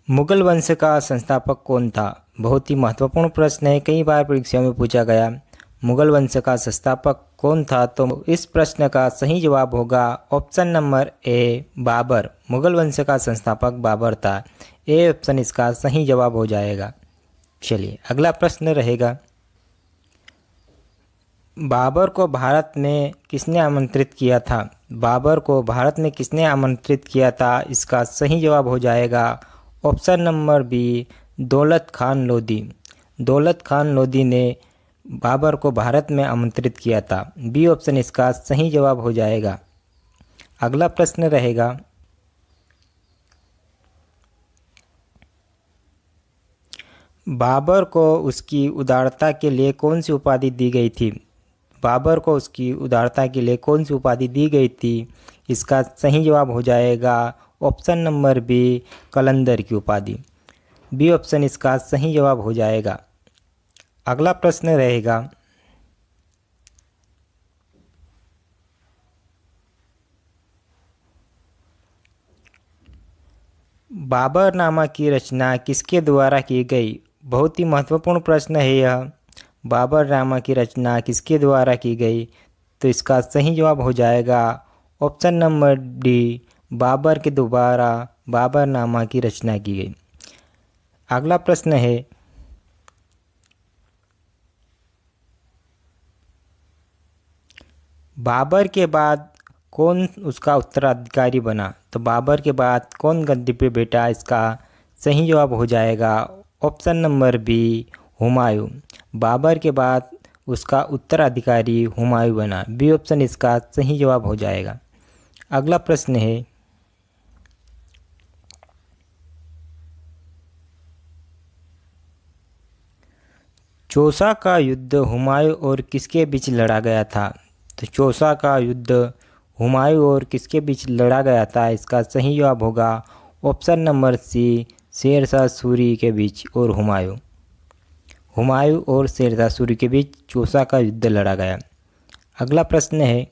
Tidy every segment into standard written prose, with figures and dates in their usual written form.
मुगल वंश का संस्थापक कौन था? बहुत ही महत्वपूर्ण प्रश्न है, कई बार परीक्षा में पूछा गया। मुगल वंश का संस्थापक कौन था? तो इस प्रश्न का सही जवाब होगा option number A, Babar. Mughal वंश का संस्थापक बाबर था। ए ऑप्शन इसका सही जवाब हो जाएगा। चलिए अगला प्रश्न रहेगा, बाबर को भारत में किसने आमंत्रित किया था? बाबर को भारत में किसने आमंत्रित किया था? इसका सही जवाब हो जाएगा ऑप्शन नंबर बी, दौलत खान लोदी। दौलत खान लोदी ने बाबर को भारत में आमंत्रित किया था। बी ऑप्शन इसका सही जवाब हो जाएगा। अगला प्रश्न रहेगा, बाबर को उसकी उदारता के लिए कौन सी उपाधि दी गई थी? बाबर को उसकी उदारता के लिए कौन सी उपाधि दी गई थी? इसका सही जवाब हो जाएगा ऑप्शन नंबर बी, कलंदर की उपाधि। बी ऑप्शन इसका सही जवाब हो जाएगा। अगला प्रश्न रहेगा, बाबरनामा की रचना किसके द्वारा की गई? बहुत ही महत्वपूर्ण प्रश्न है यह। बाबरनामा की रचना किसके द्वारा की गई? तो इसका सही जवाब हो जाएगा ऑप्शन नंबर डी, बाबर के द्वारा बाबरनामा की रचना की गई। अगला प्रश्न है, बाबर के बाद कौन उसका उत्तराधिकारी बना? तो बाबर के बाद कौन गद्दी पे बैठा? इसका सही जवाब हो जाएगा option number B, Humayun. Babar के बाद उसका उत्तराधिकारी हुमायूं बना। बी ऑप्शन इसका सही जवाब हो जाएगा। अगला प्रश्न है, चौसा का युद्ध हुमायूं और किसके बीच लड़ा गया था? तो चौसा का युद्ध हुमायूं और किसके बीच लड़ा गया था? इसका सही जवाब होगा option number C, Sher Shah Suri के बीच और हुमायूं। हुमायूं और शेरशाह सूरी के बीच चौसा का युद्ध लड़ा गया। अगला प्रश्न है,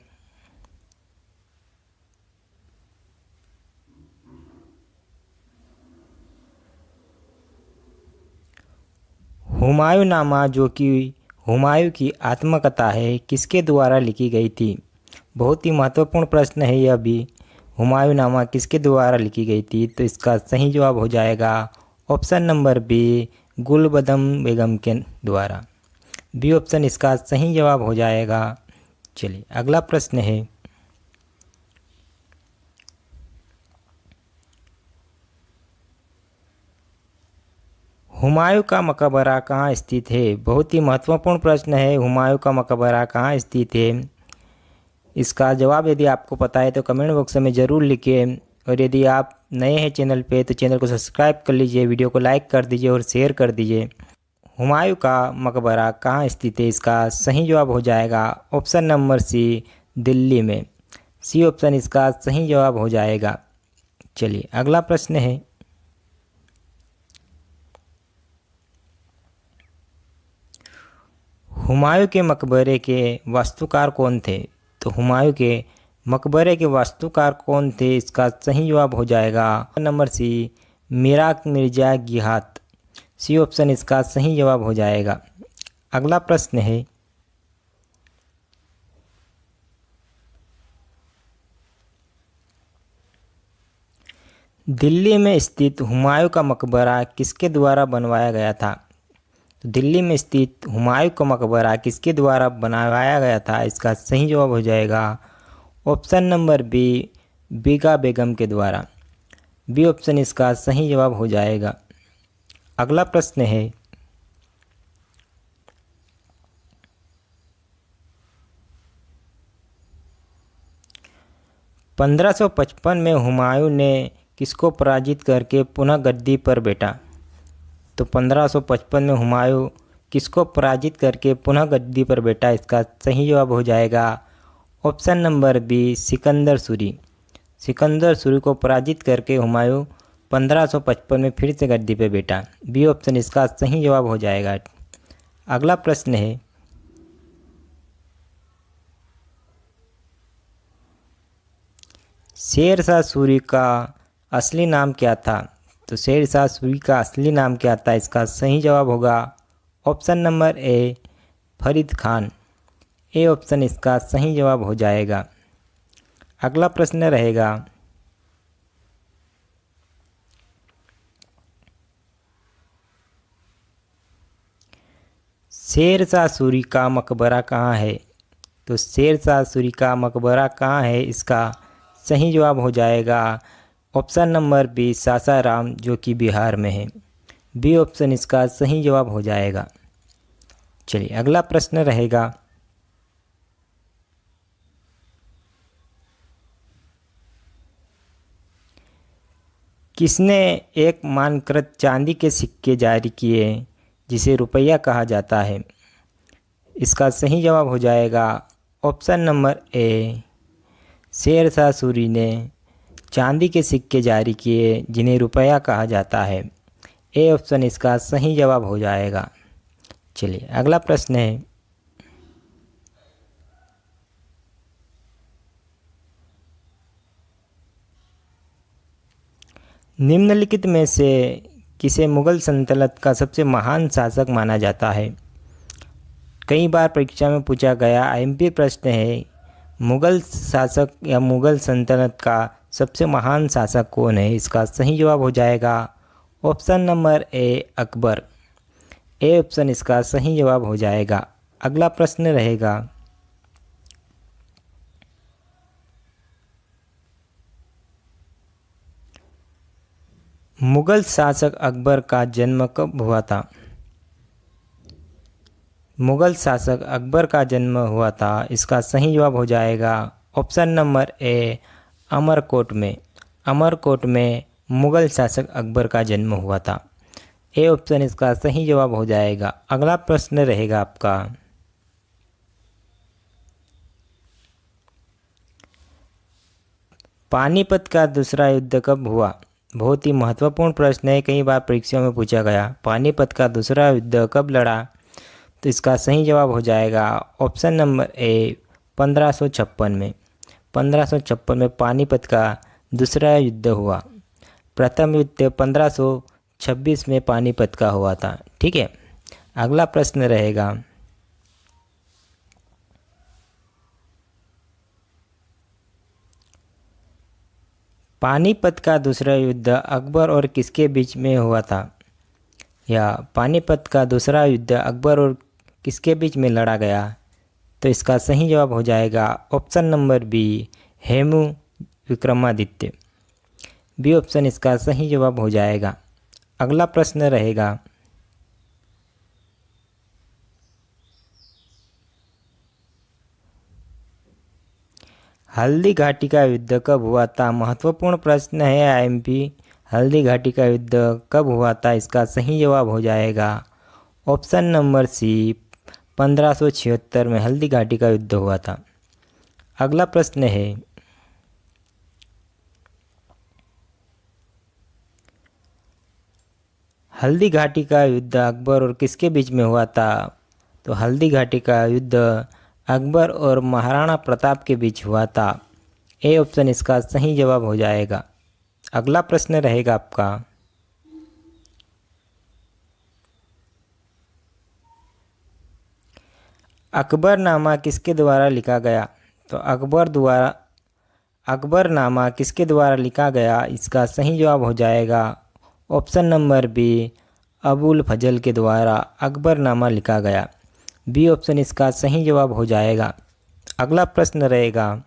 हुमायूंनामा जो कि हुमायूं की आत्मकथा है, किसके द्वारा लिखी गई थी? बहुत ही महत्वपूर्ण प्रश्न है यह भी। हुमायूंनामा किसके द्वारा लिखी गई थी? तो इसका सही जवाब हो जाएगा ऑप्शन नंबर बी, गुलबदम बेगम के द्वारा। बी ऑप्शन इसका सही जवाब हो जाएगा। चलिए अगला प्रश्न है, हुमायूं का मकबरा कहाँ स्थित है? बहुत ही महत्वपूर्ण प्रश्न है, हुमायूं का मकबरा कहाँ स्थित है? इसका जवाब यदि आपको पता है तो कमेंट बॉक्स में ज़रूर लिखिए, और यदि आप नए हैं चैनल पे तो चैनल को सब्सक्राइब कर लीजिए, वीडियो को लाइक कर दीजिए और शेयर कर दीजिए। हुमायूं का मकबरा कहाँ स्थित है? इसका सही जवाब हो जाएगा ऑप्शन नंबर सी, दिल्ली में। सी ऑप्शन इसका सही जवाब हो जाएगा। चलिए अगला प्रश्न है, हुमायूं के मकबरे के वास्तुकार कौन थे? तो हुमायूं के मकबरे के वास्तुकार कौन थे? इसका सही जवाब हो जाएगा number C, Mirak Mirza Ghiyath. C option इसका सही जवाब हो जाएगा। अगला प्रश्न है, दिल्ली में स्थित हुमायूं का मकबरा किसके द्वारा बनवाया गया था? तो दिल्ली में स्थित हुमायूं का मकबरा किसके द्वारा बनवाया गया था? इसका सही जवाब हो जाएगा ऑप्शन नंबर बी, बीगा बेगम के द्वारा। बी ऑप्शन इसका सही जवाब हो जाएगा। अगला प्रश्न है, 1555 में हुमायूं ने किसको पराजित करके पुनः गद्दी पर बैठा? तो 1555 में हुमायूं किसको पराजित करके पुनः गद्दी पर बैठा? इसका सही जवाब हो जाएगा option number B, Sikandar Suri. Sikandar Suri को पराजित करके हुमायूं 1555 में फिर से गद्दी पर बैठा। बी ऑप्शन इसका सही जवाब हो जाएगा। अगला प्रश्न है, शेरशाह सूरी का असली नाम क्या था? तो शेरशाह सूरी का असली नाम क्या था? इसका सही जवाब होगा option number A Farid Khan. A option इसका सही जवाब हो जाएगा। अगला प्रश्न रहेगा, शेरशाह सूरी का मकबरा कहाँ है? तो शेरशाह सूरी का मकबरा कहाँ है? इसका सही जवाब हो जाएगा ऑप्शन नंबर बी सासाराम, जो कि बिहार में है। बी ऑप्शन इसका सही जवाब हो जाएगा। चलिए अगला प्रश्न रहेगा, किसने एक मानकृत चांदी के सिक्के जारी किए जिसे रुपया कहा जाता है? इसका सही जवाब हो जाएगा option number A Sher Shah Suri ने चांदी के सिक्के जारी किए जिन्हें रुपया कहा जाता है। ए ऑप्शन इसका सही जवाब हो जाएगा। चलिए अगला प्रश्न है, निम्नलिखित में से किसे मुगल सल्तनत का सबसे महान शासक माना जाता है? कई बार परीक्षा में पूछा गया आईएमपी प्रश्न है, मुगल शासक या मुगल सल्तनत का सबसे महान शासक कौन है? इसका सही जवाब हो जाएगा option number A Akbar. A option इसका सही जवाब हो जाएगा। अगला प्रश्न रहेगा, मुगल शासक अकबर का जन्म कब हुआ था? मुगल शासक अकबर का जन्म हुआ था, इसका सही जवाब हो जाएगा ऑप्शन नंबर ए अमरकोट में। अमरकोट में मुगल शासक अकबर का जन्म हुआ था। ए ऑप्शन इसका सही जवाब हो जाएगा। अगला प्रश्न रहेगा आपका, पानीपत का दूसरा युद्ध कब हुआ? बहुत ही महत्वपूर्ण प्रश्न है, कई बार परीक्षा में पूछा गया। पानीपत का दूसरा युद्ध कब लड़ा? तो इसका सही जवाब हो जाएगा ऑप्शन नंबर ए 1556 में। 1556 में पानीपत का दूसरा युद्ध हुआ। प्रथम युद्ध 1526 में पानीपत का हुआ था। ठीक है, अगला प्रश्न रहेगा, पानीपत का दूसरा युद्ध अकबर और किसके बीच में हुआ था? या पानीपत का दूसरा युद्ध अकबर और किसके बीच में लड़ा गया? तो इसका सही जवाब हो जाएगा option number B Hemu Vikramaditya. B option इसका सही जवाब हो जाएगा। अगला प्रश्न रहेगा, हल्दी घाटी का युद्ध कब हुआ था? महत्वपूर्ण प्रश्न है आईएमपी। हल्दी घाटी का युद्ध कब हुआ था? इसका सही जवाब हो जाएगा ऑप्शन नंबर सी 1576 में हल्दी घाटी का युद्ध हुआ था। अगला प्रश्न है, हल्दी घाटी का युद्ध अकबर और किसके बीच में हुआ था? तो हल्दी घाटी का युद्ध अकबर और महाराणा प्रताप के बीच हुआ था। ए ऑप्शन इसका सही जवाब हो जाएगा। अगला प्रश्न रहेगा आपका, अकबरनामा किसके द्वारा लिखा गया? तो अकबरनामा किसके द्वारा लिखा गया? इसका सही जवाब हो जाएगा ऑप्शन नंबर बी अबुल फजल के द्वारा अकबरनामा लिखा गया। बी ऑप्शन इसका सही जवाब हो जाएगा। अगला प्रश्न रहेगा,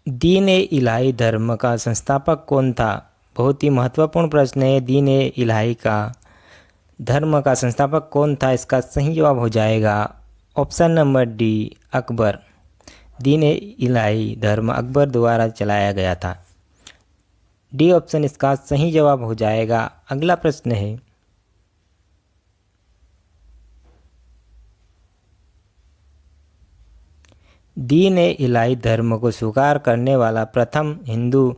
दीन ए इलाही धर्म का संस्थापक कौन था? बहुत ही महत्वपूर्ण प्रश्न है। दीन ए इलाही का धर्म का संस्थापक कौन था? इसका सही जवाब हो जाएगा ऑप्शन नंबर डी अकबर। दीन ए इलाही धर्म अकबर द्वारा चलाया गया था। डी ऑप्शन इसका सही जवाब हो जाएगा। अगला प्रश्न है, दीन ए इलाही धर्म को स्वीकार करने वाला प्रथम हिंदू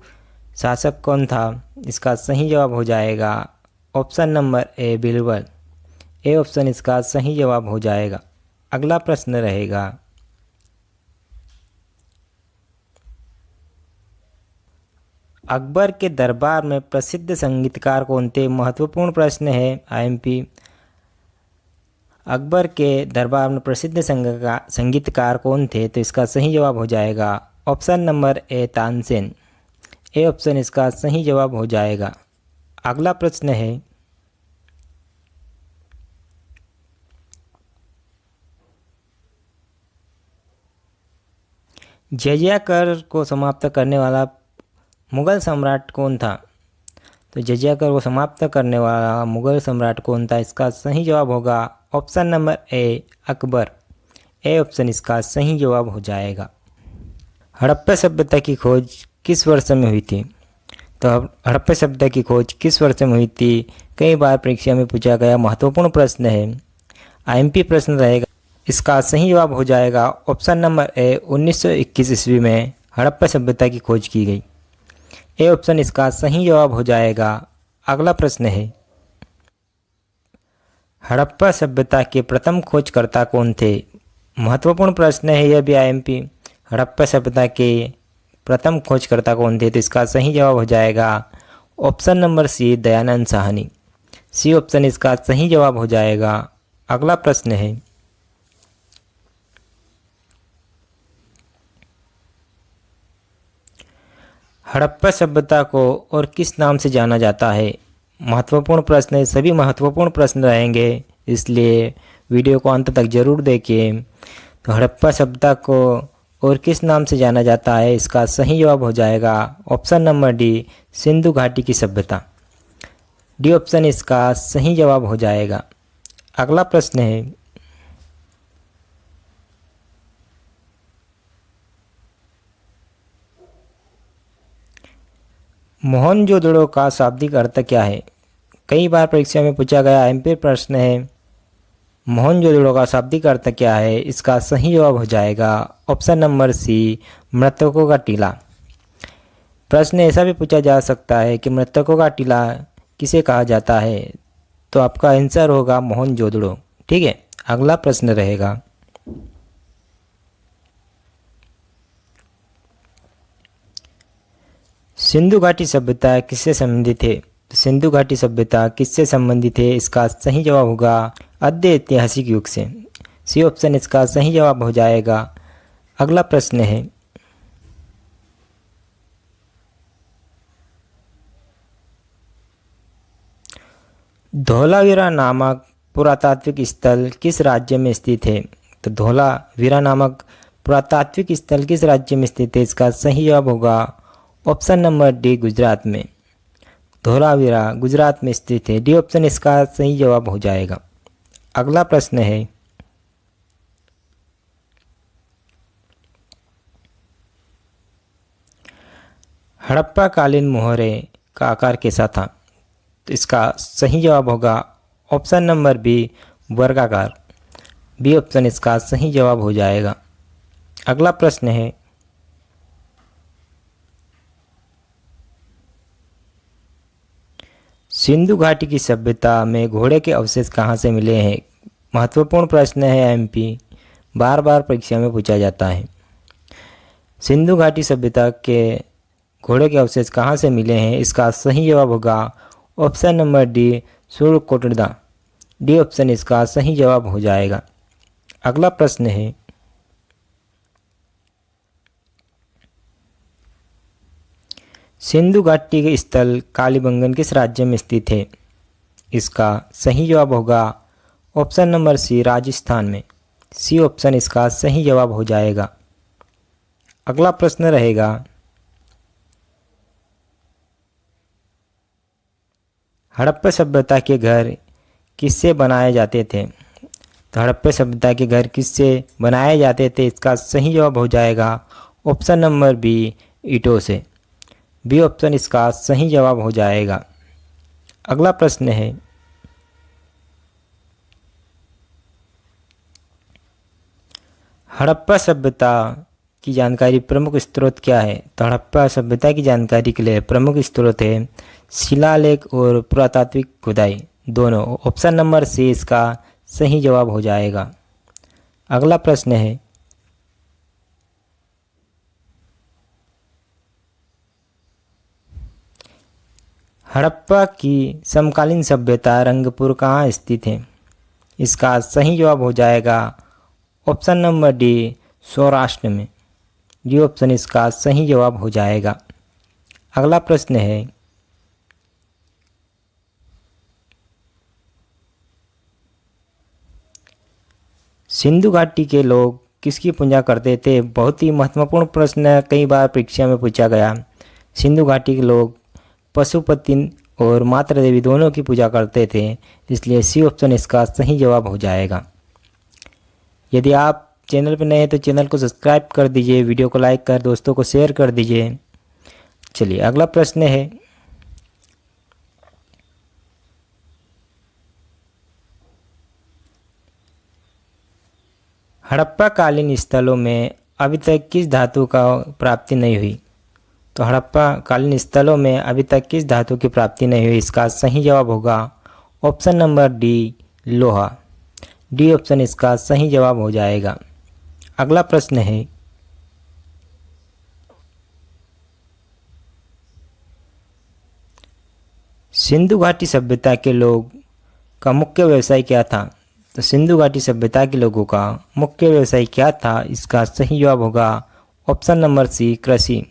शासक कौन था? इसका सही जवाब हो जाएगा option number A Birbal. A option इसका सही जवाब हो जाएगा। अगला प्रश्न रहेगा, अकबर के दरबार में प्रसिद्ध संगीतकार कौन थे? महत्वपूर्ण प्रश्न है आईएमपी। अकबर के दरबार में प्रसिद्ध संगीतकार कौन थे? तो इसका सही जवाब हो जाएगा option number A Tansen. A option इसका सही जवाब हो जाएगा। अगला प्रश्न है, जजिया कर को समाप्त करने वाला मुगल सम्राट कौन था? तो जजिया कर को समाप्त करने वाला मुगल सम्राट कौन था? इसका सही जवाब होगा option number A Akbar. A option इसका सही जवाब हो जाएगा। हड़प्पा सभ्यता की खोज किस वर्ष में हुई थी? तो हड़प्पा सभ्यता की खोज किस वर्ष में हुई थी? कई बार परीक्षा में पूछा गया महत्वपूर्ण प्रश्न है, आईएमपी प्रश्न रहेगा। इसका सही जवाब हो जाएगा ऑप्शन नंबर ए 1921 ईस्वी में हड़प्पा सभ्यता की खोज की गई। ए ऑप्शन इसका सही जवाब हो जाएगा। अगला प्रश्न है, हड़प्पा सभ्यता के प्रथम खोजकर्ता कौन थे? महत्वपूर्ण प्रश्न है यह भी आईएमपी। हड़प्पा सभ्यता के प्रथम खोजकर्ता कौन थे? तो इसका सही जवाब हो जाएगा option number C Dayanand Sahni. C option इसका सही जवाब हो जाएगा। अगला प्रश्न है, हड़प्पा सभ्यता को और किस नाम से जाना जाता है? महत्वपूर्ण प्रश्न है, सभी महत्वपूर्ण प्रश्न रहेंगे, इसलिए वीडियो को अंत तक जरूर देखिए। तो हड़प्पा सभ्यता को और किस नाम से जाना जाता है? इसका सही जवाब हो जाएगा ऑप्शन नंबर डी सिंधु घाटी की सभ्यता। डी ऑप्शन इसका सही जवाब हो जाएगा। अगला प्रश्न है, मोहनजोदड़ो का शाब्दिक अर्थ क्या है? कई बार परीक्षा में पूछा गया एमपी प्रश्न है, मोहनजोदड़ो का शाब्दिक अर्थ क्या है? इसका सही जवाब हो जाएगा ऑप्शन नंबर सी मृतकों का टीला। प्रश्न ऐसा भी पूछा जा सकता है कि मृतकों का टीला किसे कहा जाता है? तो आपका आंसर होगा मोहनजोदड़ो। ठीक है, अगला प्रश्न रहेगा, सिंधु घाटी सभ्यता किससे संबंधित है? सिंधु घाटी सभ्यता किससे संबंधित है? इसका सही जवाब होगा आद्य ऐतिहासिक युग से। सी ऑप्शन इसका सही जवाब हो जाएगा। अगला प्रश्न है, धौलावीरा नामक पुरातात्विक स्थल किस राज्य में स्थित है? तो धौलावीरा नामक पुरातात्विक स्थल किस राज्य में स्थित है? इसका सही जवाब होगा ऑप्शन नंबर डी गुजरात में। धौलावीरा गुजरात में स्थित है। डी ऑप्शन इसका सही जवाब हो जाएगा। अगला प्रश्न है, हड़प्पा कालीन मोहरे का आकार कैसा था? तो इसका सही जवाब होगा ऑप्शन नंबर बी वर्गाकार। बी ऑप्शन इसका सही जवाब हो जाएगा। अगला प्रश्न है, सिंधु घाटी की सभ्यता में घोड़े के अवशेष कहाँ से मिले हैं? महत्वपूर्ण प्रश्न है एमपी, बार बार परीक्षा में पूछा जाता है। सिंधु घाटी सभ्यता के घोड़े के अवशेष कहाँ से मिले हैं? इसका सही जवाब होगा option number D Suryakotada. D option इसका सही जवाब हो जाएगा। अगला प्रश्न है, सिंधु घाटी के स्थल कालीबंगन किस राज्य में स्थित है? इसका सही जवाब होगा ऑप्शन नंबर सी राजस्थान में। सी ऑप्शन इसका सही जवाब हो जाएगा। अगला प्रश्न रहेगा, हड़प्पा सभ्यता के घर किससे बनाए जाते थे? तो हड़प्पा सभ्यता के घर किससे बनाए जाते थे? इसका सही जवाब हो जाएगा ऑप्शन नंबर बी ईंटों से। बी ऑप्शन इसका सही जवाब हो जाएगा। अगला प्रश्न है, हड़प्पा सभ्यता की जानकारी प्रमुख स्रोत क्या है? तो हड़प्पा सभ्यता की जानकारी के लिए प्रमुख स्रोत है शिलालेख और पुरातात्विक खुदाई दोनों। ऑप्शन नंबर सी इसका सही जवाब हो जाएगा। अगला प्रश्न है, हड़प्पा की समकालीन सभ्यता रंगपुर कहाँ स्थित है? इसका सही जवाब हो जाएगा ऑप्शन नंबर डी, सौराष्ट्र में। डी ऑप्शन इसका सही जवाब हो जाएगा। अगला प्रश्न है, सिंधु घाटी के लोग किसकी पूजा करते थे? बहुत ही महत्वपूर्ण प्रश्न है, कई बार परीक्षा में पूछा गया। सिंधु घाटी के लोग पशुपति और माता देवी दोनों की पूजा करते थे, इसलिए सी ऑप्शन इसका सही जवाब हो जाएगा। यदि आप चैनल पर नए हैं तो चैनल को सब्सक्राइब कर दीजिए, वीडियो को लाइक कर दोस्तों को शेयर कर दीजिए। चलिए अगला प्रश्न है, हड़प्पा कालीन स्थलों में अभी तक किस धातु का प्राप्ति नहीं हुई? तो हड़प्पा कालीन स्थलों में अभी तक किस धातु की प्राप्ति नहीं हुई? इसका सही जवाब होगा ऑप्शन नंबर डी, लोहा। डी ऑप्शन इसका सही जवाब हो जाएगा। अगला प्रश्न है, सिंधु घाटी सभ्यता के लोग का मुख्य व्यवसाय क्या था? तो सिंधु घाटी सभ्यता के लोगों का मुख्य व्यवसाय क्या था? इसका सही जवाब होगा ऑप्शन नंबर सी, कृषि।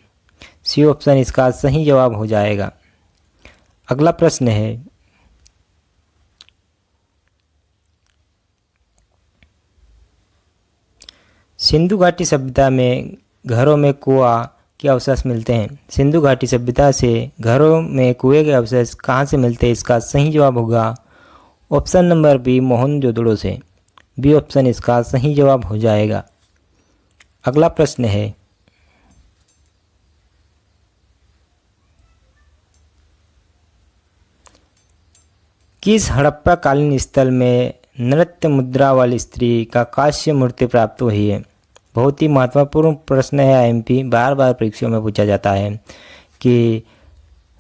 सी ऑप्शन इसका सही जवाब हो जाएगा। अगला प्रश्न है, सिंधु घाटी सभ्यता में घरों में कुआं के अवशेष मिलते हैं। सिंधु घाटी सभ्यता से घरों में कुएं के अवशेष कहाँ से मिलते हैं? इसका सही जवाब होगा ऑप्शन नंबर बी, मोहनजोदड़ो से। बी ऑप्शन इसका सही जवाब हो जाएगा। अगला प्रश्न है, किस हड़प्पा कालीन स्थल में नृत्य मुद्रा वाली स्त्री का कांस्य मूर्ति प्राप्त हुई है? बहुत ही महत्वपूर्ण प्रश्न है, आईएमपी बार बार परीक्षाओं में पूछा जाता है कि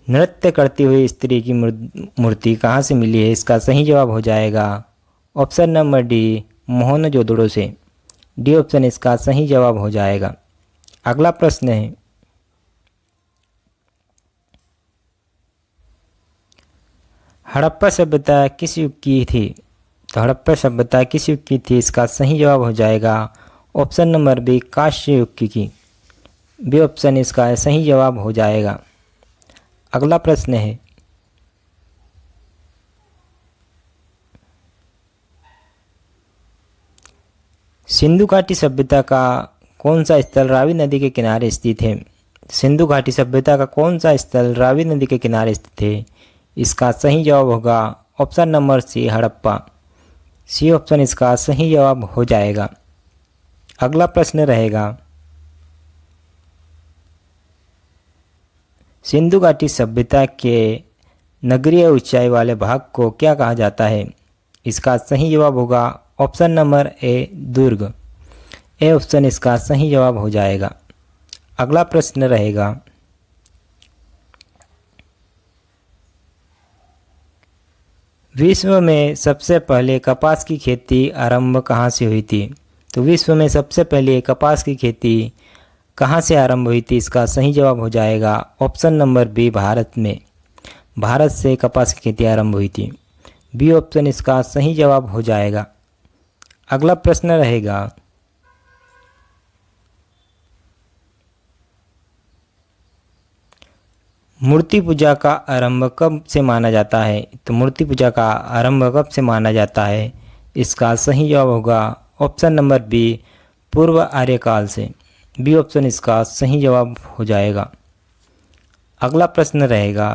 नृत्य करती हुई स्त्री की मूर्ति कहाँ से मिली है? इसका सही जवाब हो जाएगा ऑप्शन नंबर डी, मोहनजोदड़ो से। डी ऑप्शन इसका सही जवाब हो जाएगा। अगला प्रश्न है, हड़प्पा सभ्यता किस युग की थी? तो हड़प्पा सभ्यता किस युग की थी? इसका सही जवाब हो जाएगा ऑप्शन नंबर बी, कांस्य युग की। बी ऑप्शन इसका सही जवाब हो जाएगा। अगला प्रश्न है, सिंधु घाटी सभ्यता का कौन सा स्थल रावी नदी के किनारे स्थित है? सिंधु घाटी सभ्यता का कौन सा स्थल रावी नदी के किनारे स्थित है? इसका सही जवाब होगा option number C, Harappa. C option इसका सही जवाब हो जाएगा। अगला प्रश्न रहेगा, सिंधु घाटी सभ्यता के नगरीय ऊंचाई वाले भाग को क्या कहा जाता है? इसका सही जवाब होगा option number A, Durg. A option इसका सही जवाब हो जाएगा। अगला प्रश्न रहेगा, विश्व में सबसे पहले कपास की खेती आरंभ कहाँ से हुई थी? तो विश्व में सबसे पहले कपास की खेती कहाँ से आरंभ हुई थी? इसका सही जवाब हो जाएगा ऑप्शन नंबर बी, भारत में। भारत से कपास की खेती आरंभ हुई थी। बी ऑप्शन इसका सही जवाब हो जाएगा। अगला प्रश्न रहेगा, मूर्ति पूजा का आरंभ कब से माना जाता है? तो मूर्ति पूजा का आरंभ कब से माना जाता है? इसका सही जवाब होगा ऑप्शन नंबर बी, पूर्व आर्यकाल से। बी ऑप्शन इसका सही जवाब हो जाएगा। अगला प्रश्न रहेगा,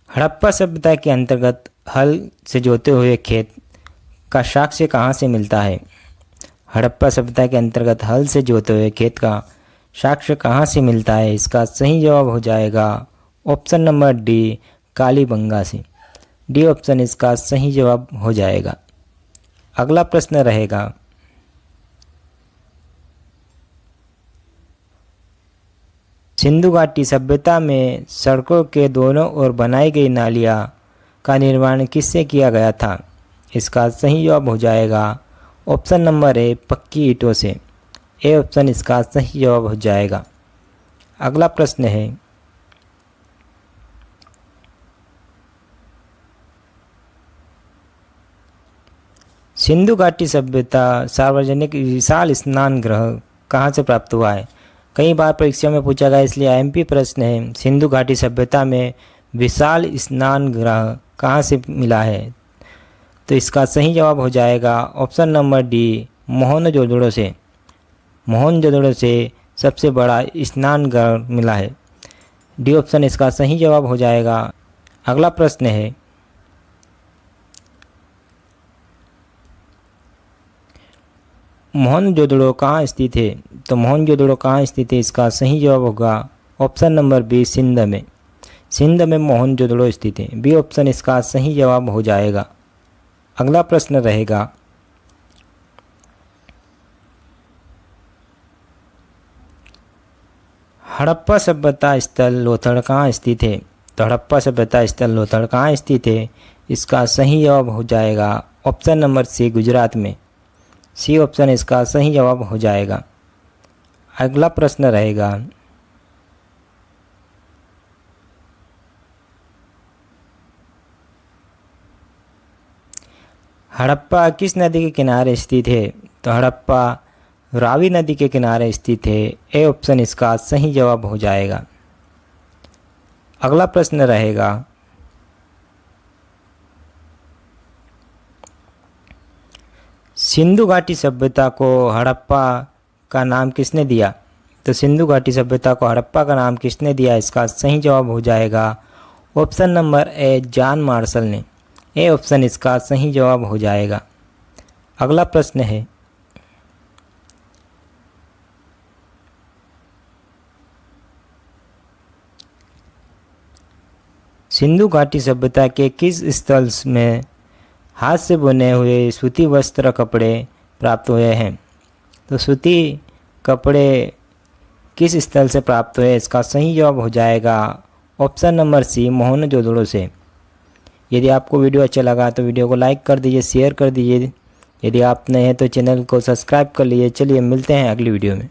हड़प्पा सभ्यता के अंतर्गत हल से जोते हुए खेत का साक्ष्य कहाँ से मिलता है? हड़प्पा सभ्यता के अंतर्गत हल से जोते हुए खेत का साक्ष्य कहाँ से मिलता है? इसका सही जवाब हो जाएगा ऑप्शन नंबर डी, कालीबंगा से। डी ऑप्शन इसका सही जवाब हो जाएगा। अगला प्रश्न रहेगा, सिंधु घाटी सभ्यता में सड़कों के दोनों ओर बनाई गई नालियाँ का निर्माण किससे किया गया था? इसका सही जवाब हो जाएगा ऑप्शन नंबर ए, पक्की ईंटों से। ए ऑप्शन इसका सही जवाब हो जाएगा। अगला प्रश्न है, सिंधु घाटी सभ्यता सार्वजनिक विशाल स्नान गृह कहाँ से प्राप्त हुआ है? कई बार परीक्षा में पूछा गया, इसलिए एमपी प्रश्न है। सिंधु घाटी सभ्यता में विशाल स्नान गृह कहाँ से मिला है? तो इसका सही जवाब हो जाएगा ऑप्शन नंबर डी, मोहनजोदड़ो से। मोहनजोदड़ो से सबसे बड़ा स्नान गृह मिला है। डी ऑप्शन इसका सही जवाब हो जाएगा। अगला प्रश्न है, मोहनजोदड़ो कहाँ स्थित है? तो मोहनजोदड़ो कहाँ स्थित है, इसका सही जवाब होगा ऑप्शन नंबर बी, सिंध में। सिंध में मोहनजोदड़ो स्थित है। बी ऑप्शन इसका सही जवाब हो जाएगा। अगला प्रश्न रहेगा, हड़प्पा सभ्यता स्थल लोथड़ कहाँ स्थित है? तो हड़प्पा सभ्यता स्थल लोथड़ कहाँ स्थित है, इसका सही जवाब हो जाएगा ऑप्शन नंबर सी, गुजरात में। सी ऑप्शन इसका सही जवाब हो जाएगा। अगला प्रश्न रहेगा, हड़प्पा किस नदी के किनारे स्थित है? तो हड़प्पा रावी नदी के किनारे स्थित है। ए ऑप्शन इसका सही जवाब हो जाएगा। अगला प्रश्न रहेगा, सिंधु घाटी सभ्यता को हड़प्पा का नाम किसने दिया? तो सिंधु घाटी सभ्यता को हड़प्पा का नाम किसने दिया, इसका सही जवाब हो जाएगा option number A, John Marshall ने। ए ऑप्शन इसका सही जवाब हो जाएगा। अगला प्रश्न है, सिंधु घाटी सभ्यता के किस स्थल में हाथ से बुने हुए सूती वस्त्र कपड़े प्राप्त हुए हैं? तो सूती कपड़े किस स्थल से प्राप्त हुए, इसका सही जवाब हो जाएगा ऑप्शन नंबर सी, मोहनजोदड़ो से। यदि आपको वीडियो अच्छा लगा तो वीडियो को लाइक कर दीजिए, शेयर कर दीजिए। यदि आप नए हैं तो चैनल को सब्सक्राइब कर लीजिए। चलिए मिलते हैं अगली वीडियो में।